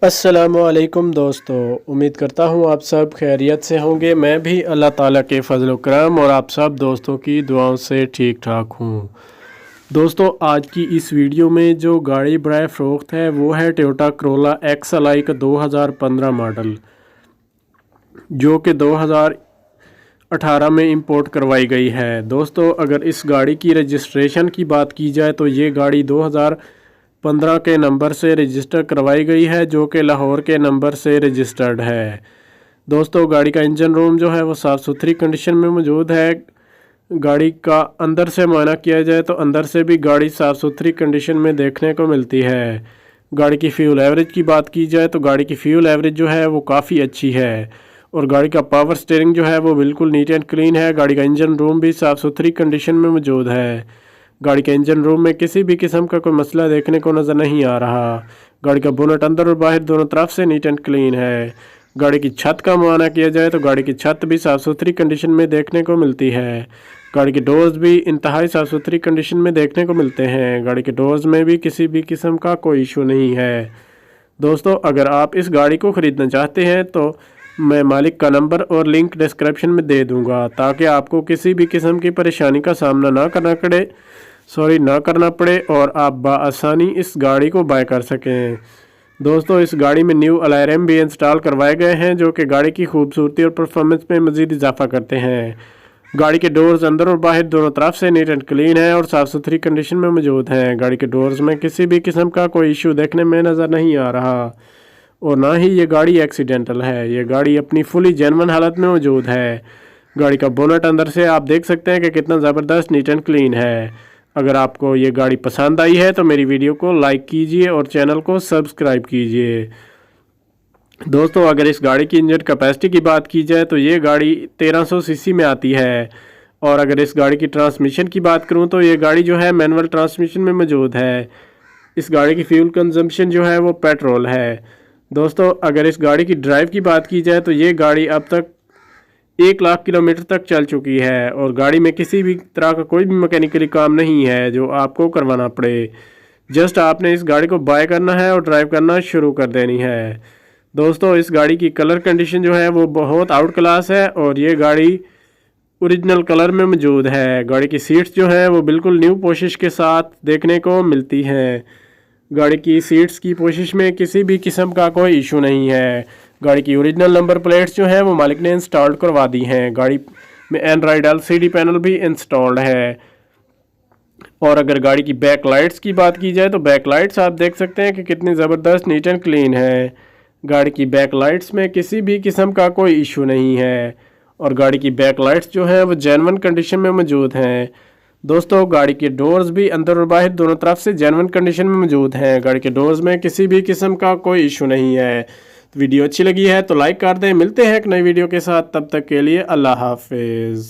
अस्सलामुअलैकुम दोस्तों, उम्मीद करता हूँ आप सब खैरियत से होंगे। मैं भी अल्लाह ताला के फजल करम और आप सब दोस्तों की दुआओं से ठीक ठाक हूँ। दोस्तों, आज की इस वीडियो में जो गाड़ी बराए फ़रोख्त है वो है टोयोटा करोला XLI का 2015 मॉडल, जो कि 2018 में इंपोर्ट करवाई गई है। दोस्तों, अगर इस गाड़ी की रजिस्ट्रेशन की बात की जाए तो ये गाड़ी 2015 के नंबर से रजिस्टर करवाई गई है, जो कि लाहौर के नंबर से रजिस्टर्ड है। दोस्तों, गाड़ी का इंजन रूम जो है वो साफ़ सुथरी कंडीशन में मौजूद है। गाड़ी का अंदर से मायना किया जाए तो अंदर से भी गाड़ी साफ़ सुथरी कंडीशन में देखने को मिलती है। गाड़ी की फ्यूल एवरेज की बात की जाए तो गाड़ी की फ्यूल एवरेज जो है वो काफ़ी अच्छी है और गाड़ी का पावर स्टीयरिंग जो है वो बिल्कुल नीट एंड क्लीन है। गाड़ी का इंजन रूम भी साफ़ सुथरी कंडीशन में मौजूद है। गाड़ी के इंजन रूम में किसी भी किस्म का कोई मसला देखने को नज़र नहीं आ रहा। गाड़ी का बोनट अंदर और बाहर दोनों तरफ से नीट एंड क्लीन है। गाड़ी की छत का मुआयना किया जाए तो गाड़ी की छत भी साफ़ सुथरी कंडीशन में देखने को मिलती है। गाड़ी के डोर्स भी इंतहाई साफ़ सुथरी कंडीशन में देखने को मिलते हैं। गाड़ी के डोर्स में भी किसी भी किस्म का कोई इशू नहीं है। दोस्तों, अगर आप इस गाड़ी को ख़रीदना चाहते हैं तो मैं मालिक का नंबर और लिंक डिस्क्रिप्शन में दे दूंगा, ताकि आपको किसी भी किस्म की परेशानी का सामना ना करना पड़े और आप बआसानी इस गाड़ी को बाय कर सकें। दोस्तों, इस गाड़ी में न्यू अलार्म भी इंस्टॉल करवाए गए हैं, जो कि गाड़ी की खूबसूरती और परफॉर्मेंस में मज़ीद इजाफा करते हैं। गाड़ी के डोर्स अंदर और बाहर दोनों तरफ से नीट एंड क्लीन है और साफ़ सुथरी कंडीशन में मौजूद हैं। गाड़ी के डोर्स में किसी भी किस्म का कोई इशू देखने में नज़र नहीं आ रहा और ना ही ये गाड़ी एक्सीडेंटल है। ये गाड़ी अपनी फुली जेन्युइन हालत में मौजूद है। गाड़ी का बोनट अंदर से आप देख सकते हैं कि कितना ज़बरदस्त नीट एंड क्लीन है। अगर आपको ये गाड़ी पसंद आई है तो मेरी वीडियो को लाइक कीजिए और चैनल को सब्सक्राइब कीजिए। दोस्तों, अगर इस गाड़ी की इंजन कैपेसिटी की बात की जाए तो ये गाड़ी 1300 सीसी में आती है और अगर इस गाड़ी की ट्रांसमिशन की बात करूं तो ये गाड़ी जो है मैनुअल ट्रांसमिशन में मौजूद है। इस गाड़ी की फ्यूल कंजम्पशन जो है वो पेट्रोल है। दोस्तों, अगर इस गाड़ी की ड्राइव की बात की जाए तो ये गाड़ी अब तक 1 लाख किलोमीटर तक चल चुकी है और गाड़ी में किसी भी तरह का कोई भी मैकेनिकली काम नहीं है जो आपको करवाना पड़े। जस्ट आपने इस गाड़ी को बाय करना है और ड्राइव करना शुरू कर देनी है। दोस्तों, इस गाड़ी की कलर कंडीशन जो है वो बहुत आउट क्लास है और ये गाड़ी ओरिजिनल कलर में मौजूद है। गाड़ी की सीट्स जो है वो बिल्कुल न्यू पोशिश के साथ देखने को मिलती हैं। गाड़ी की सीट्स की पोशिश में किसी भी किस्म का कोई इशू नहीं है। गाड़ी की ओरिजिनल नंबर प्लेट्स जो हैं वो मालिक ने इंस्टॉल करवा दी हैं। गाड़ी में एंड्रॉयड LCD पैनल भी इंस्टॉल्ड है। और अगर गाड़ी की बैक लाइट्स की बात की जाए तो बैक लाइट्स आप देख सकते हैं कि कितनी ज़बरदस्त नीट एंड क्लीन है। गाड़ी की बैक लाइट्स में किसी भी किस्म का कोई इशू नहीं है और गाड़ी की बैक लाइट्स जो हैं वो जेन्युइन कंडीशन में मौजूद हैं। दोस्तों, गाड़ी के डोर्स भी अंदर और बाहर दोनों तरफ से जेन्युइन कंडीशन में मौजूद हैं। गाड़ी के डोर्स में किसी भी किस्म का कोई इशू नहीं है। वीडियो अच्छी लगी है तो लाइक कर दें। मिलते हैं एक नई वीडियो के साथ, तब तक के लिए अल्लाह हाफिज़।